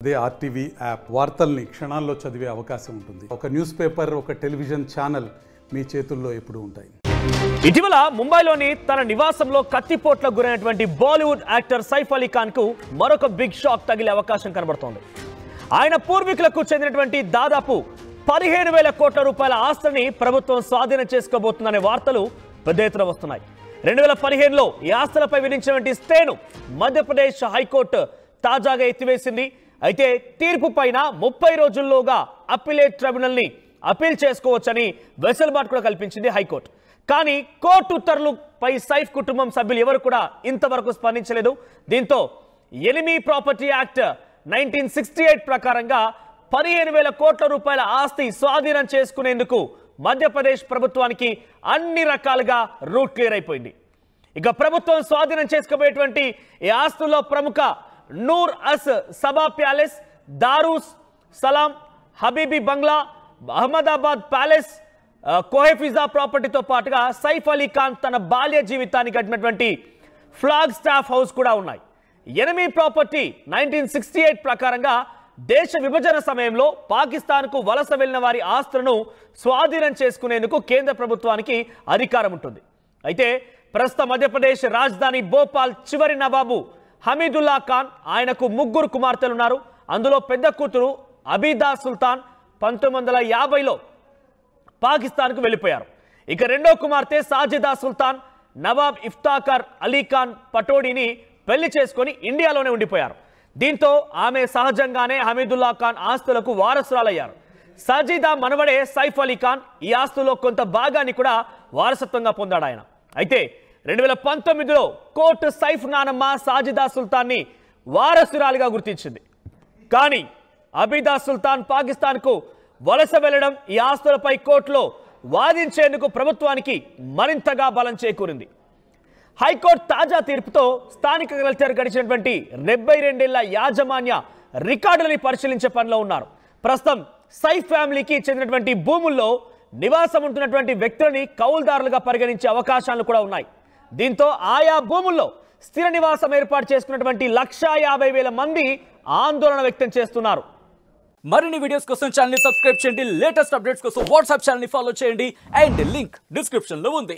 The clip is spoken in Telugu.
అదే ఆర్టీవీ యాప్ వార్తల్ని క్షణాల్లో చదివే అవకాశం ఉంటుంది. ఒక న్యూస్ పేపర్, ఒక టెలివిజన్ ఛానల్ మీ చేతుల్లో ఎప్పుడూ ఉంటాయి. ఇటీవల ముంబైలోని తన నివాసంలో కత్తిపోట్లకు గురైనటువంటి బాలీవుడ్ యాక్టర్ సైఫ్ అలీ ఖాన్ కు మరొక బిగ్ షాక్ తగిలే అవకాశం కనబడుతోంది. ఆయన పూర్వీకులకు చెందినటువంటి దాదాపు 15,000 కోట్ల రూపాయల ఆస్తిని ప్రభుత్వం స్వాధీనం చేసుకోబోతుందనే వార్తలు పెద్ద ఎత్తున వస్తున్నాయి. 2015లో ఈ ఆస్తులపై విధించినటువంటి స్టేను మధ్యప్రదేశ్ హైకోర్టు తాజాగా ఎత్తివేసింది. అయితే తీర్పు పైన 30 రోజుల్లోగా అప్పీలేట్ ట్రిబ్యునల్ ని అప్పీల్ చేసుకోవచ్చని వెసులుబాటు కూడా కల్పించింది హైకోర్టు. కానీ కోర్టు ఉత్తర్వులపై సైఫ్ కుటుంబం సభ్యులు ఎవరు కూడా ఇంతవరకు స్పందించలేదు. దీంతో ఎనిమీ ప్రాపర్టీ యాక్ట్ 1968 ప్రకారంగా 15,000 కోట్ల రూపాయల ఆస్తి స్వాధీనం చేసుకునేందుకు మధ్యప్రదేశ్ ప్రభుత్వానికి అన్ని రకాలుగా రూట్ క్లియర్ అయిపోయింది. ఇక ప్రభుత్వం స్వాధీనం చేసుకోబోయేటువంటి ఈ ఆస్తుల్లో ప్రముఖ నూర్ అస్ సబా ప్యాలెస్, దారూస్ సలాం, హబీబీ బంగ్లా, అహ్మదాబాద్ ప్యాలెస్, కోహెఫిజా ప్రాపర్టీతో పాటుగా సైఫ్ అలీ ఖాన్ తన బాల్య జీవితాన్ని గడిపినటువంటి ఫ్లాగ్ స్టాఫ్ హౌస్ కూడా ఉన్నాయి. ఎనిమీ ప్రాపర్టీ 1968 ప్రకారంగా దేశ విభజన సమయంలో పాకిస్తాన్కు వలస వెళ్లిన వారి ఆస్తులను స్వాధీనం చేసుకునేందుకు కేంద్ర ప్రభుత్వానికి అధికారం ఉంటుంది. అయితే ప్రస్తుత మధ్యప్రదేశ్ రాజధాని భోపాల్ చివరి నవాబు హమీదుల్లా ఖాన్, ఆయనకు 3 కుమార్తెలు ఉన్నారు. అందులో పెద్ద కూతురు అబీదా సుల్తాన్ 1950లో పాకిస్తాన్కు వెళ్ళిపోయారు. ఇక రెండో కుమార్తె సాజిదా సుల్తాన్ నవాబ్ ఇఫ్తాఖర్ అలీ ఖాన్ పటోడీని పెళ్లి చేసుకొని ఇండియాలోనే ఉండిపోయారు. దీంతో ఆమె సహజంగానే హమీదుల్లా ఖాన్ ఆస్తులకు వారసురాలయ్యారు. సాజిదా మనవడే సైఫ్ అలీ ఖాన్ ఈ ఆస్తులో కొంత భాగాన్ని కూడా వారసత్వంగా పొందాడు ఆయన. అయితే 2019లో కోర్టు సైఫ్ నానమ్మ సాజిదా సుల్తాన్ని వారసురాలిగా గుర్తించింది. కానీ అబీదా సుల్తాన్ పాకిస్తాన్కు వలస వెళ్లడం ఈ ఆస్తులపై కోర్టులో వాదించేందుకు ప్రభుత్వానికి మరింతగా బలం చేకూరింది. హైకోర్టు తాజా తీర్పుతో స్థానిక కలెక్టర్ గడిచినటువంటి 72 ఏళ్ల యాజమాన్య రికార్డులని పరిశీలించే పనిలో ఉన్నారు. ప్రస్తుతం సైఫ్ ఫ్యామిలీకి చెందినటువంటి భూముల్లో నివాసం ఉంటున్నటువంటి వ్యక్తులని కౌలుదారులుగా పరిగణించే అవకాశాలు కూడా ఉన్నాయి. దీంతో ఆయా భూముల్లో స్థిర నివాసం ఏర్పాటు చేసుకున్నటువంటి 150,000 మంది ఆందోళన వ్యక్తం చేస్తున్నారు. మరిన్ని వీడియోస్ కోసం ఛానల్ ని సబ్స్క్రైబ్ చేయండి. లేటెస్ట్ అప్డేట్స్ కోసం వాట్సాప్ ఛానల్ ని ఫాలో చేయండి. అండ్ లింక్ డిస్క్రిప్షన్ లో ఉంది.